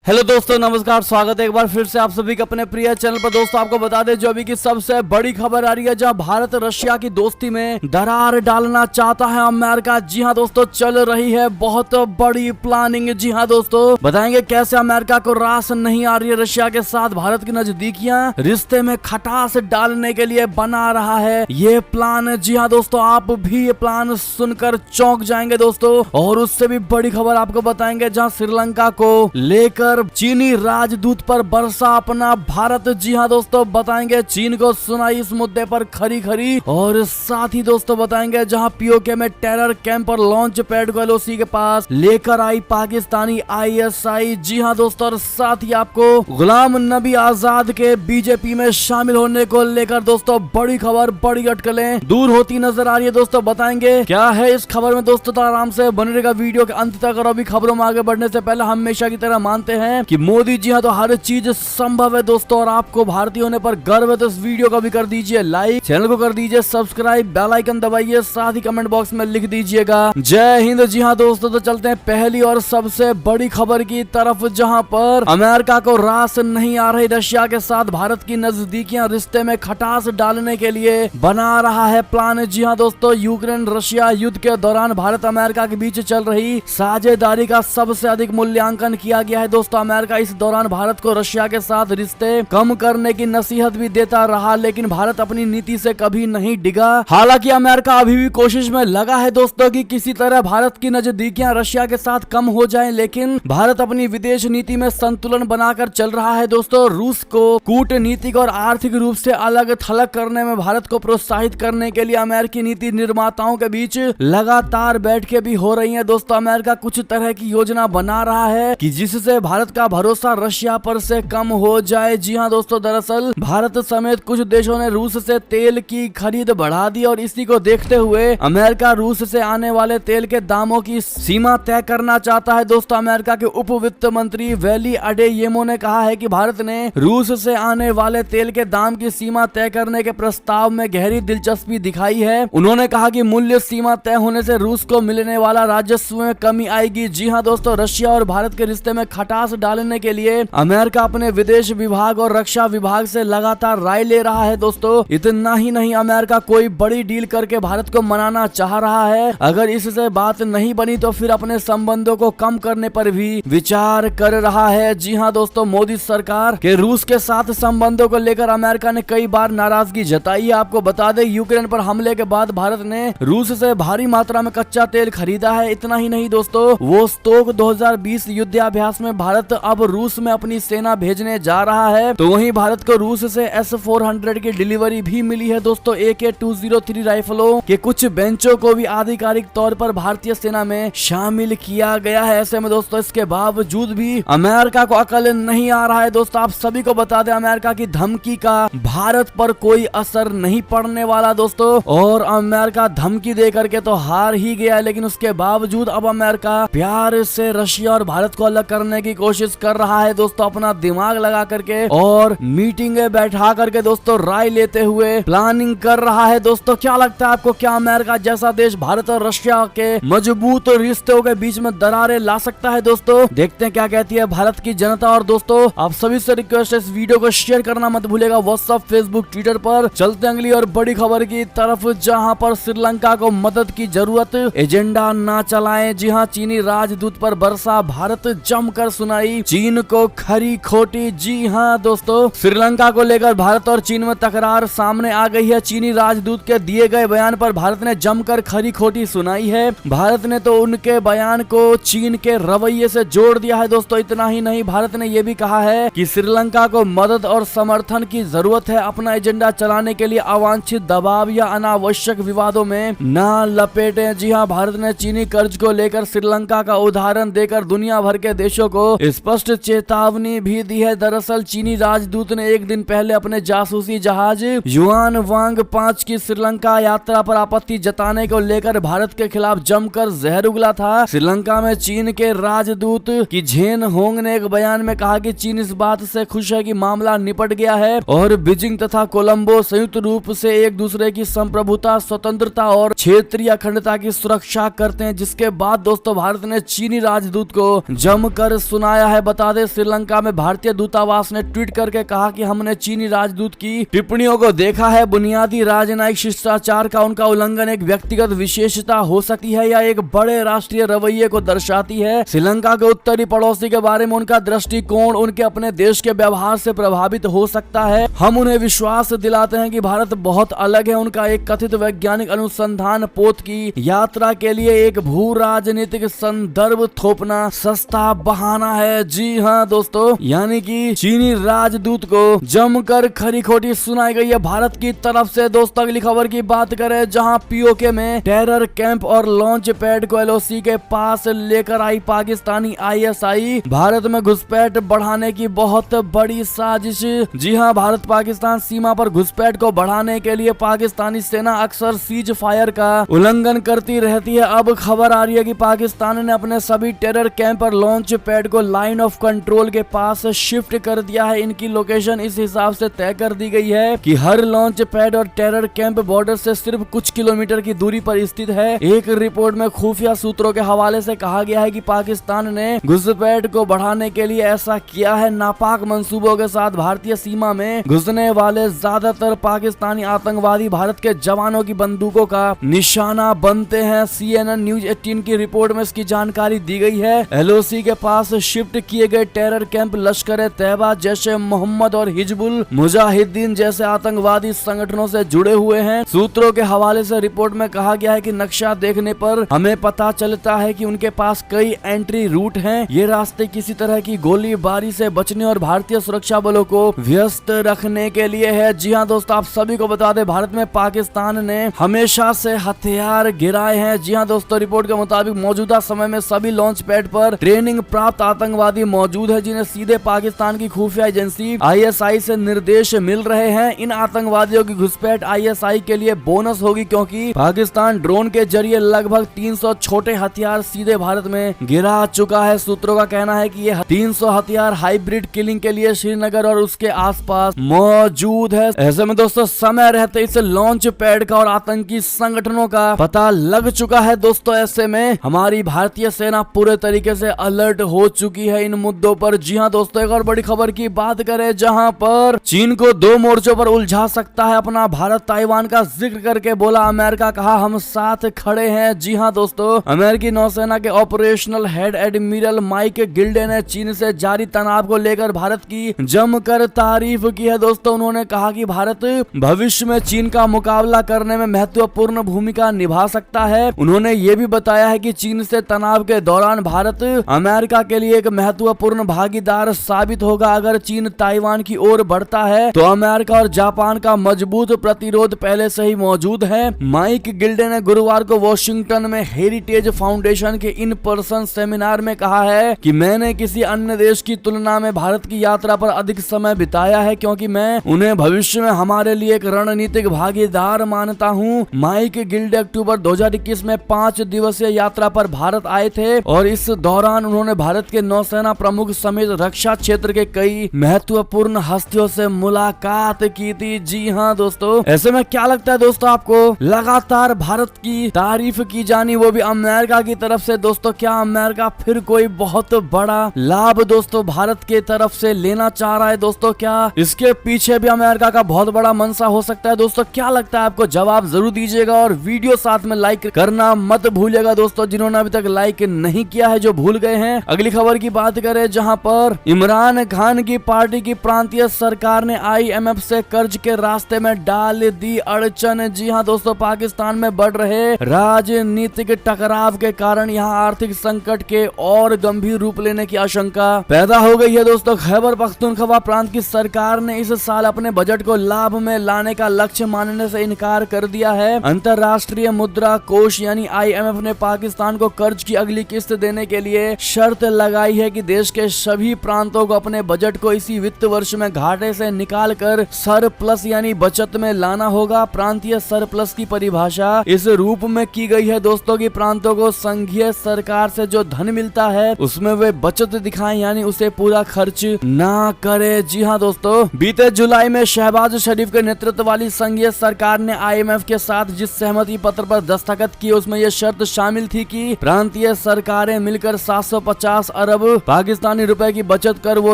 Hello दोस्तों, नमस्कार। स्वागत है एक बार फिर से आप सभी के अपने प्रिय चैनल पर। दोस्तों आपको बता दें जो अभी की सबसे बड़ी खबर आ रही है, जहां भारत रशिया की दोस्ती में दरार डालना चाहता है अमेरिका। जी हां दोस्तों, चल रही है बहुत बड़ी प्लानिंग। जी हां दोस्तों, बताएंगे कैसे अमेरिका को रास नहीं आ रही है रशिया के साथ भारत की नजदीकियां रिश्ते में खटास डालने के लिए बना रहा है ये प्लान। जी हाँ दोस्तों, आप भी ये प्लान सुनकर चौंक जाएंगे दोस्तों। और उससे भी बड़ी खबर आपको बताएंगे, जहाँ श्रीलंका को लेकर चीनी राजदूत पर बरसा अपना भारत। जी हाँ दोस्तों, बताएंगे चीन को सुनाई इस मुद्दे पर खरी खरी। और साथ ही दोस्तों बताएंगे जहां पीओके में टेरर कैंप और लॉन्च पैड को एलओसी के पास लेकर आई पाकिस्तानी आईएसआई। जी हाँ दोस्तों, और साथ ही आपको गुलाम नबी आजाद के बीजेपी में शामिल होने को लेकर दोस्तों बड़ी खबर, बड़ी अटकलें दूर होती नजर आ रही है। दोस्तों बताएंगे क्या है इस खबर में दोस्तों, तो आराम से बने रहेगा वीडियो के अंत तक। और अभी खबरों में आगे बढ़ने से पहले हमेशा की तरह मानते हैं कि मोदी जी हाँ तो हर चीज संभव है दोस्तों, और आपको भारतीय होने पर गर्व है। तो इस वीडियो को भी कर दीजिए लाइक, चैनल को कर दीजिए सब्सक्राइब, बेल आइकन दबाइए, साथ ही कमेंट बॉक्स में लिख दीजिएगा जय हिंद। जी हाँ दोस्तों, तो चलते हैं पहली और सबसे बड़ी खबर की तरफ, जहां पर अमेरिका को रास नहीं आ रही रशिया के साथ भारत की नजदीकियां रिश्ते में खटास डालने के लिए बना रहा है प्लान। जी हाँ दोस्तों, यूक्रेन रशिया युद्ध के दौरान भारत अमेरिका के बीच चल रही साझेदारी का सबसे अधिक मूल्यांकन किया गया है दोस्तों। अमेरिका इस दौरान भारत को रशिया के साथ रिश्ते कम करने की नसीहत भी देता रहा, लेकिन भारत अपनी नीति से कभी नहीं डिगा। हालांकि अमेरिका अभी भी कोशिश में लगा है दोस्तों कि किसी तरह भारत की नजदीकियां रशिया के साथ कम हो जाएं, लेकिन भारत अपनी विदेश नीति में संतुलन बनाकर चल रहा है दोस्तों। रूस को कूटनीतिक और आर्थिक रूप से अलग थलग करने में भारत को प्रोत्साहित करने के लिए अमेरिकी नीति निर्माताओं के बीच लगातार बैठकें भी हो रही है दोस्तों। अमेरिका कुछ तरह की योजना बना रहा है कि जिससे भारत का भरोसा रशिया पर से कम हो जाए। जी हाँ दोस्तों, दरअसल भारत समेत कुछ देशों ने रूस से तेल की खरीद बढ़ा दी, और इसी को देखते हुए अमेरिका रूस से आने वाले तेल के दामों की सीमा तय करना चाहता है दोस्तों। अमेरिका के उप वित्त मंत्री वेली अडेयेमो ने कहा है कि भारत ने रूस से आने वाले तेल के दाम की सीमा तय करने के प्रस्ताव में गहरी दिलचस्पी दिखाई है। उन्होंने कहा कि मूल्य सीमा तय होने से रूस को मिलने वाला राजस्व में कमी आएगी। जी हाँ दोस्तों, रशिया और भारत के रिश्ते में खटास डालने के लिए अमेरिका अपने विदेश विभाग और रक्षा विभाग से लगातार राय ले रहा है दोस्तों। इतना ही नहीं, अमेरिका कोई बड़ी डील करके भारत को मनाना चाह रहा है। अगर इससे बात नहीं बनी तो फिर अपने संबंधों को कम करने पर भी विचार कर रहा है। जी हाँ दोस्तों, मोदी सरकार के रूस के साथ संबंधों को लेकर अमेरिका ने कई बार नाराजगी जताई है। आपको बता दें, यूक्रेन पर हमले के बाद भारत ने रूस से भारी मात्रा में कच्चा तेल खरीदा है। इतना ही नहीं दोस्तों, वोस्तोक 2020 युद्धाभ्यास में भारत अब रूस में अपनी सेना भेजने जा रहा है। तो वहीं भारत को रूस से S-400 की डिलीवरी भी मिली है दोस्तों। AK-203 राइफलों के कुछ बेंचों को भी आधिकारिक तौर पर भारतीय सेना में शामिल किया गया है। ऐसे में दोस्तों इसके बावजूद भी अमेरिका को अकल नहीं आ रहा है दोस्तों। आप सभी को बता दें, अमेरिका की धमकी का भारत पर कोई असर नहीं पड़ने वाला दोस्तों। और अमेरिका धमकी दे करके तो हार ही गया है, लेकिन उसके बावजूद अब अमेरिका प्यार से रशिया और भारत को अलग करने की कोशिश कर रहा है दोस्तों, अपना दिमाग लगा करके और मीटिंगें बैठा करके दोस्तों राय लेते हुए प्लानिंग कर रहा है दोस्तों। क्या लगता है आपको, क्या अमेरिका जैसा देश भारत और रशिया के मजबूत रिश्तों के बीच में दरारें ला सकता है दोस्तों? देखते हैं क्या कहती है भारत की जनता। और दोस्तों आप सभी से रिक्वेस्ट है, इस वीडियो को शेयर करना मत भूलेगा व्हाट्सएप, फेसबुक, ट्विटर पर। चलते अगली और बड़ी खबर की तरफ, जहां पर श्रीलंका को मदद की जरूरत, एजेंडा ना चलाएं। जी हाँ, चीनी राजदूत पर बरसा भारत, जमकर सुनाई चीन को खरी खोटी। जी हाँ दोस्तों, श्रीलंका को लेकर भारत और चीन में तकरार सामने आ गई है। चीनी राजदूत के दिए गए बयान पर भारत ने जमकर खरी खोटी सुनाई है। भारत ने तो उनके बयान को चीन के रवैये से जोड़ दिया है दोस्तों। इतना ही नहीं, भारत ने यह भी कहा है कि श्रीलंका को मदद और समर्थन की जरूरत है अपना एजेंडा चलाने के लिए। अवांछित दबाव या अनावश्यक विवादों में न लपेटे। जी हाँ, भारत ने चीनी कर्ज को लेकर श्रीलंका का उदाहरण देकर दुनिया भर के देशों को स्पष्ट चेतावनी भी दी है। दरअसल चीनी राजदूत ने एक दिन पहले अपने जासूसी जहाज युआन वांग 5 की श्रीलंका यात्रा पर आपत्ति जताने को लेकर भारत के खिलाफ जमकर जहर उगला था। श्रीलंका में चीन के राजदूत की झेन होंग ने एक बयान में कहा कि चीन इस बात से खुश है कि मामला निपट गया है और बीजिंग तथा कोलंबो संयुक्त रूप से एक दूसरे की संप्रभुता, स्वतंत्रता और क्षेत्रीय अखंडता की सुरक्षा करते हैं। जिसके बाद दोस्तों भारत ने चीनी राजदूत को जमकर सुना आया है। बता दें श्रीलंका में भारतीय दूतावास ने ट्वीट करके कहा कि हमने चीनी राजदूत की टिप्पणियों को देखा है। बुनियादी राजनयिक शिष्टाचार का उनका उल्लंघन एक व्यक्तिगत विशेषता हो सकती है या एक बड़े राष्ट्रीय रवैये को दर्शाती है। श्रीलंका के उत्तरी पड़ोसी के बारे में उनका दृष्टिकोण उनके अपने देश के व्यवहार से प्रभावित हो सकता है। हम उन्हें विश्वास दिलाते हैं कि भारत बहुत अलग है। उनका एक कथित वैज्ञानिक अनुसंधान पोत की यात्रा के लिए एक भू राजनीतिक संदर्भ थोपना सस्ता बहाना है। जी हाँ दोस्तों, यानी कि चीनी राजदूत को जमकर खरी खोटी सुनाई गई है भारत की तरफ से। दोस्तों अगली खबर की बात करें, जहां पीओके में टेरर कैंप और लॉन्च पैड को एलओसी के पास लेकर आई पाकिस्तानी आईएसआई, भारत में घुसपैठ बढ़ाने की बहुत बड़ी साजिश। जी हां, भारत पाकिस्तान सीमा पर घुसपैठ को बढ़ाने के लिए पाकिस्तानी सेना अक्सर सीज फायर का उल्लंघन करती रहती है। अब खबर आ रही है कि पाकिस्तान ने अपने सभी टेरर कैंप और लॉन्च पैड को लाइन ऑफ कंट्रोल के पास शिफ्ट कर दिया है। इनकी लोकेशन इस हिसाब से तय कर दी गई है कि हर लॉन्च पैड और टेरर कैंप बॉर्डर से सिर्फ कुछ किलोमीटर की दूरी पर स्थित है। एक रिपोर्ट में खुफिया सूत्रों के हवाले से कहा गया है कि पाकिस्तान ने घुसपैठ को बढ़ाने के लिए ऐसा किया है। नापाक मंसूबों के साथ भारतीय सीमा में घुसने वाले ज्यादातर पाकिस्तानी आतंकवादी भारत के जवानों की बंदूकों का निशाना बनते हैं। CNN न्यूज 18 की रिपोर्ट में इसकी जानकारी दी गई है। एलओसी के पास शिफ्ट किए गए टेरर कैंप लश्कर तैयबा, जैशे मोहम्मद और हिजबुल मुजाहिदीन जैसे आतंकवादी संगठनों से जुड़े हुए हैं। सूत्रों के हवाले से रिपोर्ट में कहा गया है कि नक्शा देखने पर हमें पता चलता है कि उनके पास कई एंट्री रूट हैं। ये रास्ते किसी तरह की गोलीबारी से बचने और भारतीय सुरक्षा बलों को व्यस्त रखने के लिए है। जी हाँ दोस्तों, आप सभी को बता दें भारत में पाकिस्तान ने हमेशा से हथियार गिराए हैं। जी हाँ दोस्तों, रिपोर्ट के मुताबिक मौजूदा समय में सभी लॉन्च पैड पर ट्रेनिंग प्राप्त आतंकवादी मौजूद है, जिन्हें सीधे पाकिस्तान की खुफिया एजेंसी आईएसआई से निर्देश मिल रहे हैं। इन आतंकवादियों की घुसपैठ आईएसआई के लिए बोनस होगी, क्योंकि पाकिस्तान ड्रोन के जरिए लगभग 300 छोटे हथियार सीधे भारत में गिरा चुका है। सूत्रों का कहना है कि ये 300 हथियार हाइब्रिड किलिंग के लिए श्रीनगर और उसके आसपास मौजूद है। ऐसे में दोस्तों समय रहते इस लॉन्च पैड का और आतंकी संगठनों का पता लग चुका है। दोस्तों ऐसे में हमारी भारतीय सेना पूरे तरीके से अलर्ट हो चुकी है इन मुद्दों पर। जी हाँ दोस्तों, एक और बड़ी खबर की बात करें, जहां पर चीन को दो मोर्चों पर उलझा सकता है अपना भारत। ताइवान का जिक्र करके बोला अमेरिका, कहा हम साथ खड़े हैं। जी हाँ दोस्तों, अमेरिकी नौसेना के operational head admiral mic Gilday ने चीन से जारी तनाव को लेकर भारत की जमकर तारीफ की है। दोस्तों उन्होंने कहा कि भारत भविष्य में चीन का मुकाबला करने में महत्वपूर्ण भूमिका निभा सकता है। उन्होंने ये भी बताया है कि चीन से तनाव के दौरान भारत अमेरिका के लिए एक महत्वपूर्ण भागीदार साबित होगा। अगर चीन ताइवान की ओर बढ़ता है तो अमेरिका और जापान का मजबूत प्रतिरोध पहले से ही मौजूद है। माइक गिल्डे ने गुरुवार को वॉशिंगटन में हेरिटेज फाउंडेशन के इन पर्सन सेमिनार में कहा है कि मैंने किसी अन्य देश की तुलना में भारत की यात्रा पर अधिक समय बिताया है, क्योंकि मैं उन्हें भविष्य में हमारे लिए एक रणनीतिक भागीदार मानता हूं। माइक गिल्डे अक्टूबर 2021 में 5 दिवसीय यात्रा पर भारत आए थे और इस दौरान उन्होंने भारत के नौसेना प्रमुख समेत रक्षा क्षेत्र के कई महत्वपूर्ण हस्तियों से मुलाकात की थी। जी हाँ दोस्तों, ऐसे में क्या लगता है दोस्तों आपको, लगातार भारत की तारीफ की जानी, वो भी अमेरिका की तरफ से। दोस्तों क्या अमेरिका फिर कोई बहुत बड़ा लाभ दोस्तों भारत के तरफ से लेना चाह रहा है? दोस्तों क्या इसके पीछे भी अमेरिका का बहुत बड़ा मंशा हो सकता है? दोस्तों क्या लगता है आपको, जवाब जरूर दीजिएगा और वीडियो साथ में लाइक करना मत भूलिएगा। दोस्तों जिन्होंने अभी तक लाइक नहीं किया है, जो भूल गए हैं। अगली खबर की बात करें, जहां पर इमरान खान की पार्टी की प्रांतीय सरकार ने IMF से कर्ज के रास्ते में डाल दी अड़चन। जी हां दोस्तों, पाकिस्तान में बढ़ रहे राजनीतिक टकराव के कारण यहां आर्थिक संकट के और गंभीर रूप लेने की आशंका पैदा हो गई है। दोस्तों खैबर पख्तूनख्वा प्रांत की सरकार ने इस साल अपने बजट को लाभ में लाने का लक्ष्य मानने से इनकार कर दिया है। अंतर्राष्ट्रीय मुद्रा कोष यानी IMF ने पाकिस्तान को कर्ज की अगली किस्त देने के लिए शर्त लगाई है कि देश के सभी प्रांतों को अपने बजट को इसी वित्त वर्ष में घाटे से निकाल कर सरप्लस यानी बचत में लाना होगा। प्रांतीय सरप्लस की परिभाषा इस रूप में की गई है दोस्तों कि प्रांतों को संघीय सरकार से जो धन मिलता है उसमें वे बचत दिखाएं, यानी उसे पूरा खर्च ना करे। जी हाँ दोस्तों, बीते जुलाई में शहबाज शरीफ के नेतृत्व वाली संघीय सरकार ने IMF के साथ जिस सहमति पत्र पर दस्तखत किए उसमें यह शर्त शामिल थी कि प्रांतीय सरकारें मिलकर 750 अरब अब पाकिस्तानी रुपए की बचत कर वो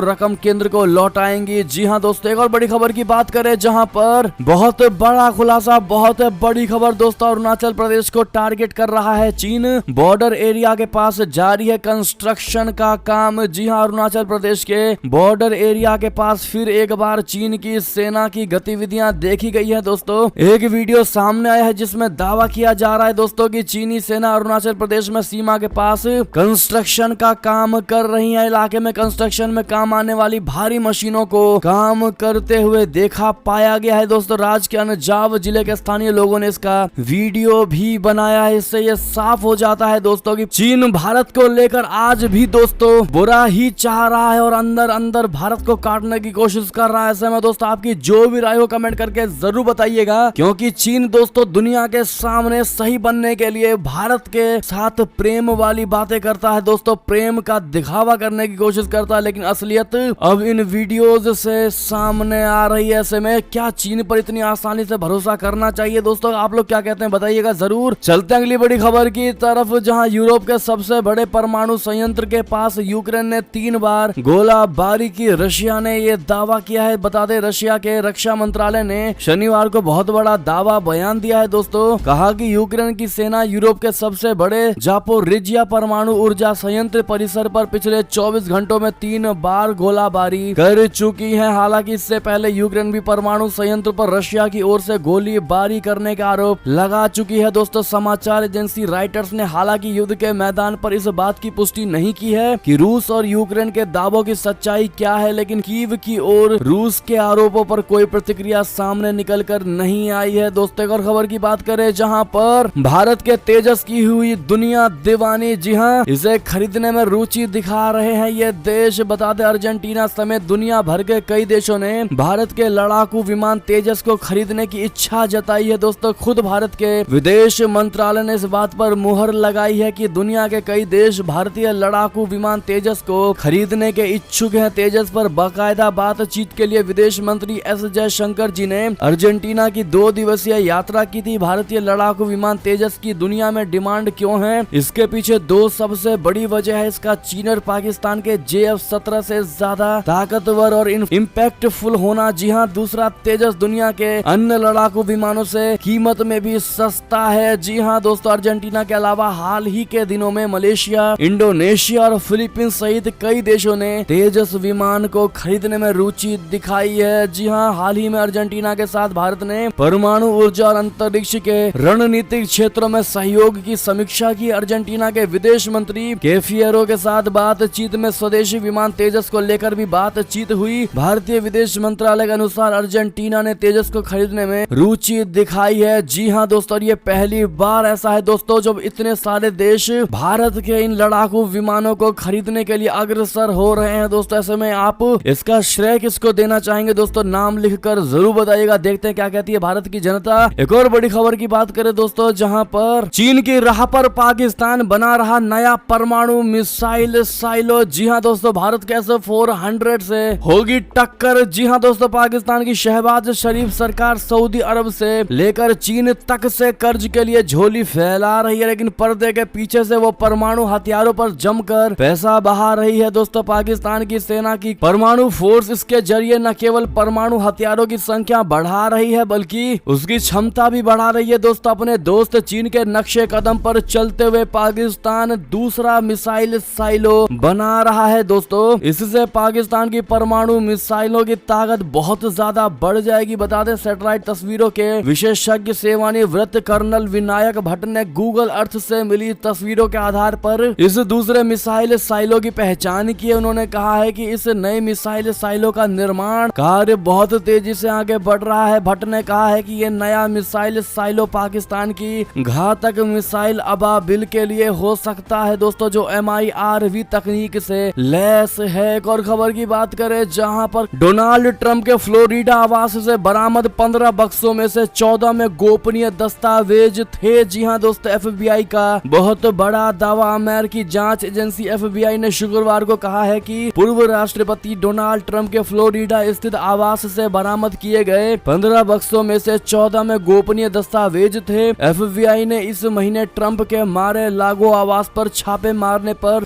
रकम केंद्र को लौटाएंगी। जी हाँ दोस्तों, एक और बड़ी खबर की बात करें जहां पर बहुत बड़ा खुलासा, बहुत बड़ी खबर दोस्तों, अरुणाचल प्रदेश को टारगेट कर रहा है चीन। बॉर्डर एरिया के पास जारी है कंस्ट्रक्शन का काम। जी हाँ, अरुणाचल प्रदेश के बॉर्डर एरिया के पास फिर एक बार चीन की सेना की गतिविधियां देखी गई है दोस्तों। एक वीडियो सामने आया है जिसमें दावा किया जा रहा है दोस्तों कि चीनी सेना अरुणाचल प्रदेश में सीमा के पास कंस्ट्रक्शन का काम कर रही है। इलाके में कंस्ट्रक्शन में काम आने वाली भारी मशीनों को काम करते हुए देखा पाया गया है दोस्तों। राज्य के अंजाव जिले के स्थानीय लोगों ने इसका वीडियो भी बनाया है। इससे ये साफ हो जाता है दोस्तों कि चीन भारत को लेकर आज भी दोस्तों बुरा ही चाह रहा है और अंदर अंदर भारत को काटने की कोशिश कर रहा है। ऐसे में दोस्तों आपकी जो भी राय हो कमेंट करके जरूर बताइएगा, क्योंकि चीन दोस्तों दुनिया के सामने सही बनने के लिए भारत के साथ प्रेम वाली बातें करता है दोस्तों, प्रेम का दिखावा करने की कोशिश करता है, लेकिन असलियत अब इन वीडियोज से सामने आ रही है। ऐसे में क्या चीन पर इतनी आसानी से भरोसा करना चाहिए दोस्तों? आप लोग क्या कहते हैं बताइएगा जरूर। चलते हैं अगली बड़ी खबर की तरफ, जहां यूरोप के सबसे बड़े परमाणु संयंत्र के पास यूक्रेन ने 3 बार गोलाबारी की। रशिया ने ये दावा किया है। बता दें, रशिया के रक्षा मंत्रालय ने शनिवार को बहुत बड़ा दावा बयान दिया है दोस्तों। कहा कि यूक्रेन की सेना यूरोप के सबसे बड़े जापोरिजिया परमाणु ऊर्जा संयंत्र परिसर पर पिछले 24 घंटों में 3 बार गोलाबारी कर चुकी है। हालांकि इससे पहले यूक्रेन भी परमाणु संयंत्र पर रशिया की ओर से गोलीबारी करने का आरोप लगा चुकी है दोस्तों। समाचार एजेंसी राइटर्स ने हालांकि युद्ध के मैदान पर इस बात की पुष्टि नहीं की है कि रूस और यूक्रेन के दावों की सच्चाई क्या है, लेकिन कीव की ओर रूस के आरोपों पर कोई प्रतिक्रिया सामने निकल कर नहीं आई है दोस्तों। एक और खबर की बात करें जहां पर भारत के तेजस की हुई दुनिया दीवानी। जी हां, इसे खरीदने में रुचि दिखा रहे हैं ये देश। बता दें, अर्जेंटीना समेत दुनिया भर के कई देशों ने भारत के लड़ाकू विमान तेजस को खरीदने की इच्छा जताई है दोस्तों। खुद भारत के विदेश मंत्रालय ने इस बात पर मुहर लगाई है कि दुनिया के कई देश भारतीय लड़ाकू विमान तेजस को खरीदने के इच्छुक हैं। तेजस पर बाकायदा बातचीत के लिए विदेश मंत्री एस जयशंकर जी ने अर्जेंटीना की 2 दिवसीय यात्रा की थी। भारतीय लड़ाकू विमान तेजस की दुनिया में डिमांड क्यों है? इसके पीछे 2 सबसे बड़ी वजह है। इसका चीन और पाकिस्तान के JF-17 से ज्यादा ताकतवर और इम्पैक्टफुल होना। जी हाँ, दूसरा तेजस दुनिया के अन्य लड़ाकू विमानों से कीमत में भी सस्ता है। जी हाँ दोस्तों, अर्जेंटीना के अलावा हाल ही के दिनों में मलेशिया, इंडोनेशिया और फिलीपींस सहित कई देशों ने तेजस विमान को खरीदने में रुचि दिखाई है। जी हाँ, हाल ही में अर्जेंटीना के साथ भारत ने परमाणु ऊर्जा और अंतरिक्ष के रणनीतिक क्षेत्रों में सहयोग की समीक्षा की। अर्जेंटीना के विदेश मंत्री के फियरो के साथ बातचीत में स्वदेशी विमान तेजस को लेकर भी बातचीत हुई। भारतीय विदेश मंत्रालय के अनुसार अर्जेंटीना ने तेजस को खरीदने में रुचि दिखाई है। जी हाँ दोस्तों, ये पहली बार ऐसा है दोस्तों जब इतने सारे देश भारत के इन लड़ाकू विमानों को खरीदने के लिए अग्रसर हो रहे हैं दोस्तों। ऐसे में आप इसका श्रेय किसको देना चाहेंगे दोस्तों? नाम लिखकर जरूर बताइएगा। देखते हैं क्या कहती है भारत की जनता। एक और बड़ी खबर की बात करें दोस्तों, जहां पर चीन की राह पर पाकिस्तान बना रहा नया परमाणु मिसाइल साइलो। जी हाँ दोस्तों, भारत के S-400 से होगी टक्कर। जी हाँ दोस्तों, पाकिस्तान की शहबाज शरीफ सरकार सऊदी अरब से लेकर चीन तक से कर्ज के लिए झोली फैला रही है, लेकिन पर्दे के पीछे से वो परमाणु हथियारों पर जमकर पैसा बहा रही है दोस्तों। पाकिस्तान की सेना की परमाणु फोर्स इसके जरिए न केवल परमाणु हथियारों की संख्या बढ़ा रही है बल्कि उसकी क्षमता भी बढ़ा रही है दोस्तों। अपने दोस्त चीन के नक्शे कदम पर चलते हुए पाकिस्तान दूसरा मिसाइल साइलो बना रहा है दोस्तों। इससे पाकिस्तान की परमाणु मिसाइलों की ताकत बहुत ज्यादा बढ़ जाएगी। बता दें, सैटेलाइट तस्वीरों के विशेषज्ञ सेवानिवृत्त कर्नल विनायक भट्ट ने गूगल अर्थ से मिली तस्वीरों के आधार पर इस दूसरे मिसाइल साइलो की पहचान की है। उन्होंने कहा है कि इस नए मिसाइल साइलो का निर्माण कार्य बहुत तेजी से आगे बढ़ रहा है। भट्ट ने कहा है कि ये नया मिसाइल साइलो पाकिस्तान की घातक मिसाइल अबाबिल के लिए हो सकता है दोस्तों, जो MIRV तकनीक से लैस है। एक और खबर की बात करें जहां पर डोनाल्ड ट्रंप के फ्लोरिडा आवास से बरामद 15 बक्सों में से 14 में गोपनीय दस्तावेज थे। जी हां दोस्तों, FBI का बहुत बड़ा दावा। अमेरिकी जांच एजेंसी FBI ने शुक्रवार को कहा है कि पूर्व राष्ट्रपति डोनाल्ड ट्रंप के फ्लोरिडा स्थित आवास से बरामद किए गए 15 बक्सों में से 14 में गोपनीय दस्तावेज थे। FBI ने इस महीने ट्रंप के मारे लागो आवास पर छापे मारने पर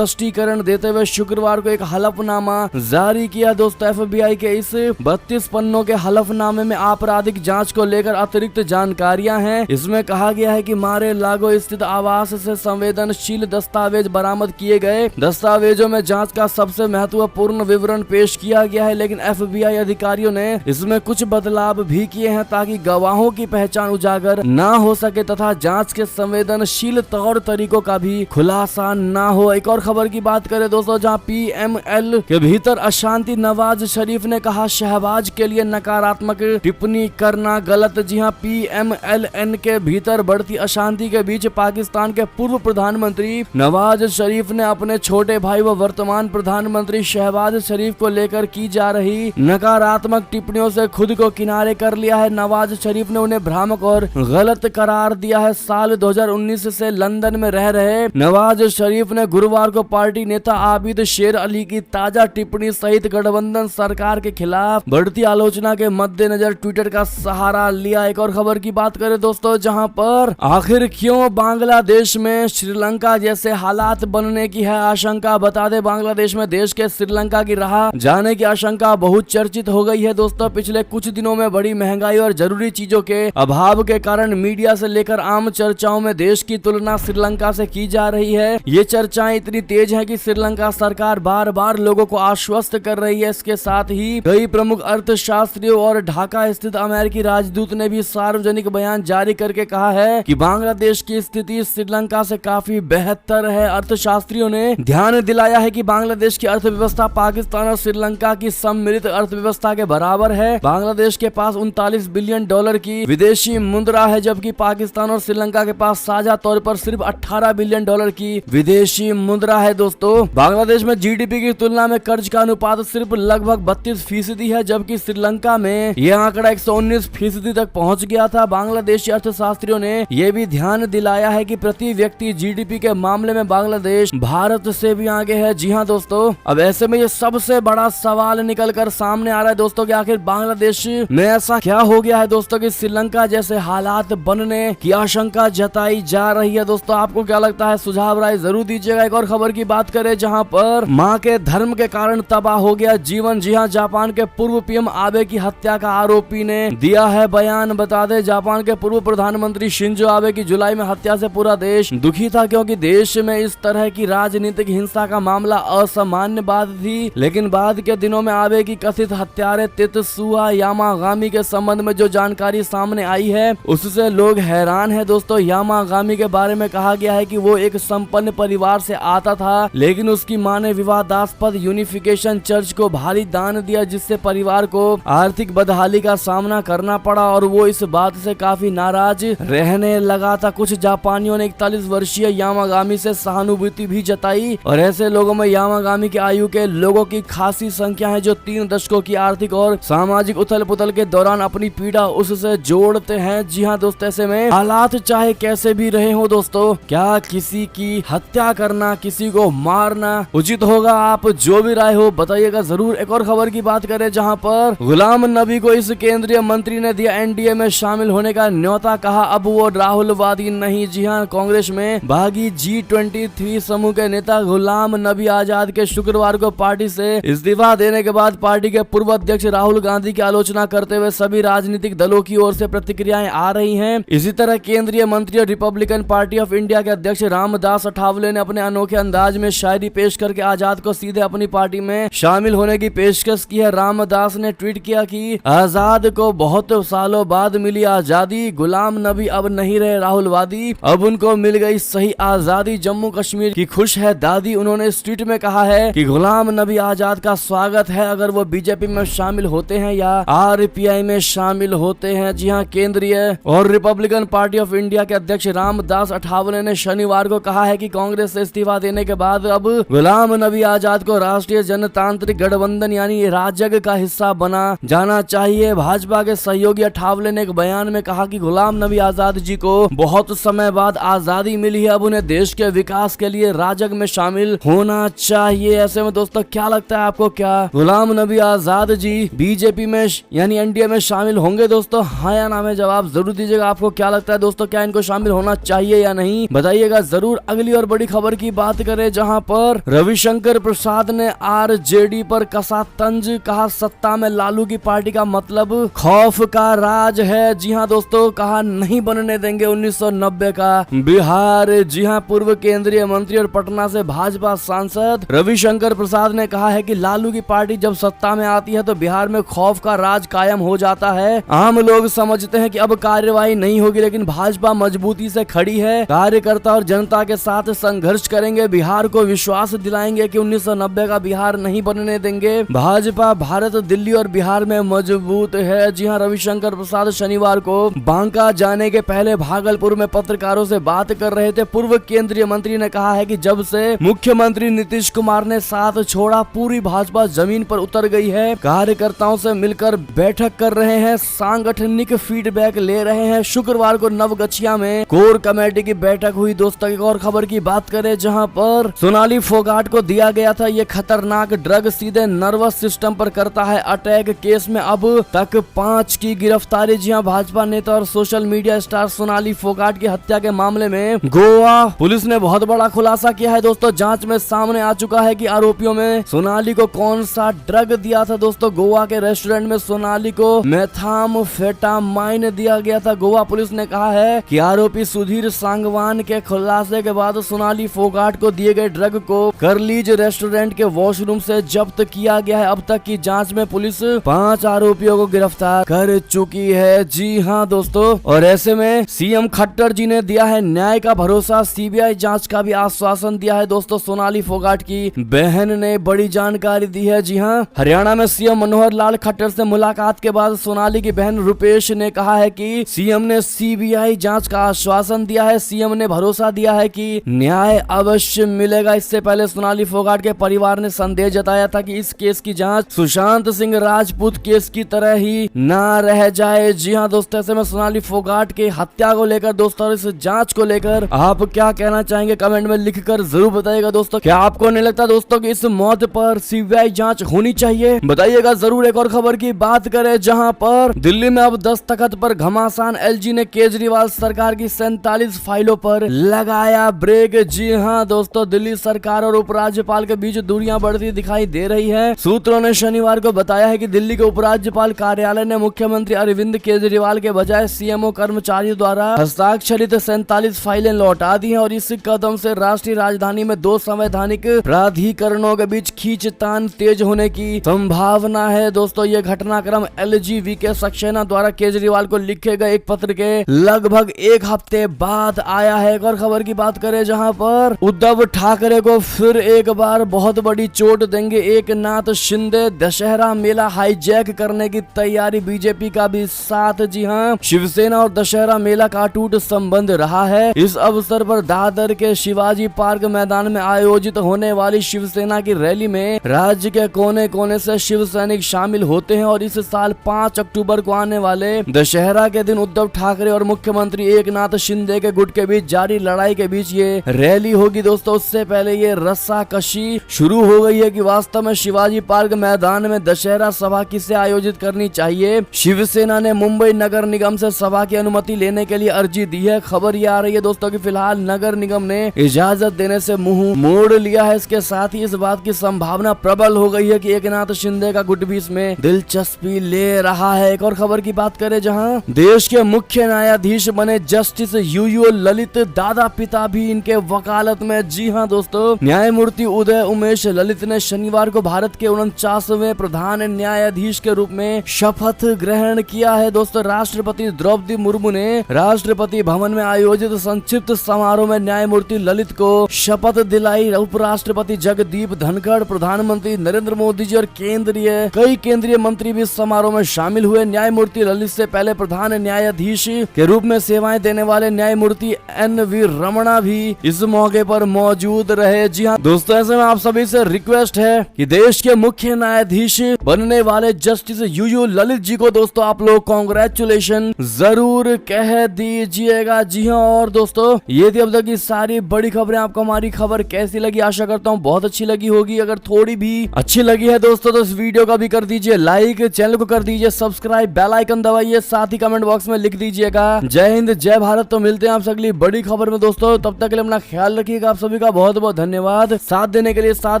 स्पष्टीकरण देते हुए शुक्रवार को एक हलफनामा जारी किया। दोस्तों FBI के इस 32 पन्नों के हलफनामे में आपराधिक जांच को लेकर अतिरिक्त जानकारियां हैं। इसमें कहा गया है कि मारे लागो स्थित आवास से संवेदनशील दस्तावेज बरामद किए गए। दस्तावेजों में जांच का सबसे महत्वपूर्ण विवरण पेश किया गया है, लेकिन FBI अधिकारियों ने इसमें कुछ बदलाव भी किए हैं ताकि गवाहों की पहचान उजागर न हो सके तथा जांच के संवेदनशील तौर तरीकों का भी खुलासा न हो। एक और खबर की बात करें दोस्तों, जहां PML के भीतर अशांति, नवाज शरीफ ने कहा शहबाज के लिए नकारात्मक टिप्पणी करना गलत। जी हां, PMLN के भीतर बढ़ती अशांति के बीच पाकिस्तान के पूर्व प्रधानमंत्री नवाज शरीफ ने अपने छोटे भाई व वर्तमान प्रधानमंत्री शहबाज शरीफ को लेकर की जा रही नकारात्मक टिप्पणियों से खुद को किनारे कर लिया है। नवाज शरीफ ने उन्हें भ्रामक और गलत करार दिया है। साल 2019 से लंदन में रह रहे नवाज शरीफ ने गुरुवार को पार्टी नेता आबिद शेर अली की ताजा टिप्पणी सहित गठबंधन सरकार के खिलाफ बढ़ती आलोचना के मद्देनजर ट्विटर का सहारा लिया। एक और खबर की बात करें दोस्तों, जहां पर आखिर क्यों बांग्लादेश में श्रीलंका जैसे हालात बनने की है आशंका। बता दें, बांग्लादेश में देश के श्रीलंका की राह जाने की आशंका बहुत चर्चित हो गई है। दोस्तों पिछले कुछ दिनों में बड़ी महंगाई और जरूरी चीजों के अभाव के कारण मीडिया से लेकर आम चर्चाओं में देश की तुलना श्रीलंका से की जा रही है। ये चर्चाएं इतनी तेज है कि श्रीलंका सरकार बार बार लोगों को आश्वस्त कर रही है। इसके साथ ही कई प्रमुख अर्थशास्त्रियों और ढाका स्थित अमेरिकी राजदूत ने भी सार्वजनिक बयान जारी करके कहा है कि बांग्लादेश की स्थिति श्रीलंका से काफी बेहतर है। अर्थशास्त्रियों ने ध्यान दिलाया है कि बांग्लादेश की अर्थव्यवस्था पाकिस्तान और श्रीलंका की सम्मिलित अर्थव्यवस्था के बराबर है। बांग्लादेश के पास 39 बिलियन डॉलर की विदेशी मुद्रा है, जबकि पाकिस्तान और श्रीलंका के पास साझा तौर पर सिर्फ 18 बिलियन डॉलर की विदेशी मुद्रा है। दोस्तों बांग्लादेश में GDP की तुलना में कर्ज का अनुपात सिर्फ लगभग 32% है, जबकि श्रीलंका में यह आंकड़ा 119% तक पहुंच गया था। बांग्लादेशी अर्थशास्त्रियों ने यह भी ध्यान दिलाया है कि प्रति व्यक्ति GDP के मामले में बांग्लादेश भारत से भी आगे है। जी हाँ दोस्तों, अब ऐसे में ये सबसे बड़ा सवाल निकल कर सामने आ रहा है दोस्तों कि आखिर बांग्लादेश में ऐसा क्या हो गया है दोस्तों कि श्रीलंका जैसे हालात बनने की आशंका जताई जा रही है। दोस्तों आपको क्या लगता है, सुझाव राय जरूर दीजिएगा। एक और खबर की बात करें, जहां पर मां के धर्म के कारण तबाह हो गया जीवन। जी हां, जापान के पूर्व PM आबे की हत्या का आरोपी ने दिया है बयान। बता दें, जापान के पूर्व प्रधानमंत्री शिंजो आबे की जुलाई में हत्या से पूरा देश दुखी था, क्योंकि देश में इस तरह की राजनीतिक हिंसा का मामला असामान्य बात थी। लेकिन बाद के दिनों में आबे की कथित हत्यारे तेत्सुया यामागामी के संबंध में जो जानकारी सामने आई है उससे लोग हैरान है। दोस्तों यामागामी के बारे में कहा गया है कि वो एक संपन्न परिवार से आता था, लेकिन उसकी मां ने विवादास्पद यूनिफिकेशन चर्च को भारी दान दिया, जिससे परिवार को आर्थिक बदहाली का सामना करना पड़ा और वो इस बात से काफी नाराज रहने लगा था। कुछ जापानियों ने 41 वर्षीय यामागामी से सहानुभूति भी जताई और ऐसे लोगों में यामागामी की आयु के लोगों की खासी संख्या है जो 3 दशकों की आर्थिक और सामाजिक उथल पुथल के दौरान अपनी पीड़ा उससे जोड़ते हैं। जी हाँ दोस्तों, ऐसे में हालात चाहे कैसे भी रहे हो दोस्तों, क्या किसी की हत्या करना, किसी को मारना उचित होगा? आप जो भी राय हो बताइएगा जरूर। एक और खबर की बात करें, जहां पर गुलाम नबी को इस केंद्रीय मंत्री ने दिया NDA में शामिल होने का न्योता, कहा अब वो राहुलवादी नहीं। जी हाँ, कांग्रेस में भागी G23 समूह के नेता गुलाम नबी आजाद के शुक्रवार को पार्टी से इस्तीफा देने के बाद पार्टी के पूर्व अध्यक्ष राहुल गांधी की आलोचना करते हुए सभी राजनीतिक दलों की ओर से प्रतिक्रियाएं आ रही हैं। इसी तरह केंद्रीय मंत्री और रिपब्लिकन पार्टी ऑफ इंडिया के अध्यक्ष रामदास अठावले ने अपने अनोखे अंदाज में शायरी पेश करके आजाद को सीधे अपनी पार्टी में शामिल होने की पेशकश की है। रामदास ने ट्वीट किया कि आजाद को बहुत सालों बाद मिली आजादी, गुलाम नबी अब नहीं रहे राहुलवादी, अब उनको मिल गई सही आजादी, जम्मू कश्मीर की खुश है दादी। उन्होंने इस ट्वीट में कहा है कि गुलाम नबी आजाद का स्वागत है अगर वो बीजेपी में शामिल होते हैं या RPI में शामिल होते हैं। जी हाँ, केंद्रीय और रिपब्लिकन पार्टी ऑफ इंडिया के अध्यक्ष रामदास अठावले ने शनिवार को कहा है कि कांग्रेस से इस्तीफा देने के बाद अब गुलाम नबी आजाद को राष्ट्रीय जनतांत्रिक गठबंधन यानी राजग का हिस्सा बना जाना चाहिए। भाजपा के सहयोगी अठावले ने एक बयान में कहा कि गुलाम नबी आजाद जी को बहुत समय बाद आजादी मिली है, अब उन्हें देश के विकास के लिए राजग में शामिल होना चाहिए। ऐसे में दोस्तों क्या लगता है आपको, क्या गुलाम नबी आजाद जी बीजेपी में यानी NDA में शामिल होंगे? दोस्तों हाँ या ना में जवाब जरूर दीजिएगा। आपको क्या लगता है दोस्तों, क्या इनको शामिल होना चाहिए या नहीं, बताइएगा जरूर। अगली और बड़ी खबर की बात करें, करें जहां पर रविशंकर प्रसाद ने आरजेडी पर कसा तंज, कहा सत्ता में लालू की पार्टी का मतलब खौफ का राज है। जी हां दोस्तों, कहा नहीं बनने देंगे 1990 का बिहार। जी हां, पूर्व केंद्रीय मंत्री और पटना से भाजपा सांसद रविशंकर प्रसाद ने कहा है कि लालू की पार्टी जब सत्ता में आती है तो बिहार में खौफ का राज कायम हो जाता है। आम लोग समझते हैं कि अब कार्यवाही नहीं होगी, लेकिन भाजपा मजबूती से खड़ी है। कार्यकर्ता और जनता के साथ संघर्ष करेंगे, बिहार को विश्वास दिलाएंगे कि 1990 का बिहार नहीं बनने देंगे। भाजपा भारत, दिल्ली और बिहार में मजबूत है। जी हां, रविशंकर प्रसाद शनिवार को बांका जाने के पहले भागलपुर में पत्रकारों से बात कर रहे थे। पूर्व केंद्रीय मंत्री ने कहा है कि जब से मुख्यमंत्री नीतीश कुमार ने साथ छोड़ा, पूरी भाजपा जमीन पर उतर गई है। कार्यकर्ताओं से मिलकर बैठक कर रहे हैं, सांगठनिक फीडबैक ले रहे हैं। शुक्रवार को नवगछिया में कोर कमेटी की बैठक हुई। दोस्तों, एक और खबर की बात करें जहां पर सोनाली फोगाट को दिया गया था ये खतरनाक ड्रग, सीधे नर्वस सिस्टम पर करता है अटैक। केस में अब तक 5 की गिरफ्तारी। जी हां, भाजपा नेता और social media star Sonali Phogat की हत्या के मामले में गोवा पुलिस ने बहुत बड़ा खुलासा किया है। दोस्तों, जांच में सामने आ चुका है कि आरोपियों में सोनाली को कौन सा ड्रग दिया था। दोस्तों, गोवा के रेस्टोरेंट में सोनाली को मेथाम्फेटामाइन दिया गया था। गोवा पुलिस ने कहा है कि आरोपी सुधीर सांगवान के खुलासे के बाद सोनाली फोगाट को दिए गए ड्रग को करलीज रेस्टोरेंट के वॉशरूम से जब्त किया गया है। अब तक की जांच में पुलिस 5 आरोपियों को गिरफ्तार कर चुकी है। जी हां दोस्तों, और ऐसे में सीएम खट्टर जी ने दिया है न्याय का भरोसा, सीबीआई जांच का भी आश्वासन दिया है। दोस्तों, सोनाली फोगाट की बहन ने बड़ी जानकारी दी है। जी हां, हरियाणा में सीएम मनोहर लाल खट्टर से मुलाकात के बाद सोनाली की बहन रुपेश ने कहा है कि सीएम ने सीबीआई जांच का आश्वासन दिया है। सीएम ने भरोसा दिया है कि न्याय अवश्य मिलेगा। इससे पहले सोनाली फोगाट के परिवार ने संदेह जताया था कि इस केस की जांच सुशांत सिंह राजपूत केस की तरह ही ना रह जाए। जी हां दोस्तों, ऐसे में सोनाली फोगाट की हत्या को लेकर दोस्तों, इस जांच को लेकर आप क्या कहना चाहेंगे कमेंट में लिखकर जरूर बताइएगा। दोस्तों, क्या आपको नहीं लगता दोस्तों कि इस मौत पर सीबीआई जांच होनी चाहिए? बताइएगा जरूर। एक और खबर की बात करें जहां पर दिल्ली में अब दस्तखत पर घमासान, एलजी ने केजरीवाल सरकार की 47 फाइलों पर लगाया ब्रेक। जी हां दोस्तों, दिल्ली सरकार और उपराज्यपाल के बीच दूरियां बढ़ती दिखाई दे रही है। सूत्रों ने शनिवार को बताया है कि दिल्ली के उपराज्यपाल कार्यालय ने मुख्यमंत्री अरविंद केजरीवाल के बजाय सीएमओ कर्मचारियों द्वारा हस्ताक्षरित 47 फाइलें लौटा दी हैं और इस कदम से राष्ट्रीय राजधानी में 2 संवैधानिक प्राधिकरणों के बीच खींचतान तेज होने की संभावना है। दोस्तों, ये घटनाक्रम एलजी के सक्सेना द्वारा केजरीवाल को लिखे गए एक पत्र के लगभग 1 हफ्ते बाद आया है। एक और खबर की बात करें जहां पर उद्धव ठाकरे को फिर एक बार बहुत बड़ी चोट देंगे एकनाथ शिंदे। दशहरा मेला हाईजैक करने की तैयारी, बीजेपी का भी साथ। जी हां, शिवसेना और दशहरा मेला का अटूट संबंध रहा है। इस अवसर पर दादर के शिवाजी पार्क मैदान में आयोजित होने वाली शिवसेना की रैली में राज्य के कोने कोने से शिव सैनिक शामिल होते हैं और इस साल 5 अक्टूबर को आने वाले दशहरा के दिन उद्धव ठाकरे और मुख्यमंत्री एकनाथ शिंदे के गुट के बीच जारी लड़ाई के बीच ये रैली होगी। दोस्तों, उससे पहले ये रस्साकशी शुरू हो गई है कि वास्तव में शिवाजी पार्क मैदान में दशहरा सभा किसे आयोजित करनी चाहिए। शिवसेना ने मुंबई नगर निगम से सभा की अनुमति लेने के लिए अर्जी दी है। खबर ये आ रही है दोस्तों कि फिलहाल नगर निगम ने इजाजत देने से मुंह मोड़ लिया है। इसके साथ ही इस बात की संभावना प्रबल हो गई है कि एकनाथ शिंदे का गुट भी इसमें दिलचस्पी ले रहा है। एक और खबर की बात करें जहां देश के मुख्य न्यायाधीश बने जस्टिस यूयू ललित, दादा पिता भी इनके वकालत में। जी हां दोस्तों, न्यायमूर्ति उदय उमेश ललित ने शनिवार को भारत के 49वें प्रधान न्यायाधीश के रूप में शपथ ग्रहण किया है। दोस्तों, राष्ट्रपति द्रौपदी मुर्मू ने राष्ट्रपति भवन में आयोजित संक्षिप्त समारोह में न्यायमूर्ति ललित को शपथ दिलाई। उपराष्ट्रपति जगदीप धनखड़, प्रधानमंत्री नरेंद्र मोदी जी और कई केंद्रीय मंत्री भी समारोह में शामिल हुए। न्यायमूर्ति ललित से पहले प्रधान न्यायाधीश के रूप में सेवाएं देने वाले न्यायमूर्ति NV रमणा भी इस मौके पर मौजूद रहे। जी हां दोस्तों, ऐसे में आप सभी से रिक्वेस्ट है कि देश के मुख्य न्यायाधीश बनने वाले जस्टिस यूयू ललित जी को दोस्तों आप लोग कांग्रेचुलेशन जरूर कह दीजिएगा। जी हां, और दोस्तों ये थी अब तक की सारी बड़ी खबरें। आपको हमारी खबर कैसी लगी? आशा करता हूँ बहुत अच्छी लगी होगी। अगर थोड़ी भी अच्छी लगी है दोस्तों तो इस वीडियो का भी कर दीजिए लाइक, चैनल को कर दीजिए सब्सक्राइब, बेल आइकन दबाइए, साथ ही कमेंट बॉक्स में लिख दीजिएगा जय हिंद जय भारत। तो मिलते हैं आपसे अगली बड़ी खबर में दोस्तों, तब तक के लिए अपना ख्याल रखिएगा। आप सभी का का बहुत बहुत धन्यवाद साथ देने के लिए, साथ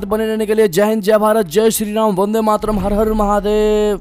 बने रहने के लिए। जय हिंद, जय भारत, जय श्री राम, वंदे मातरम, हर हर महादेव।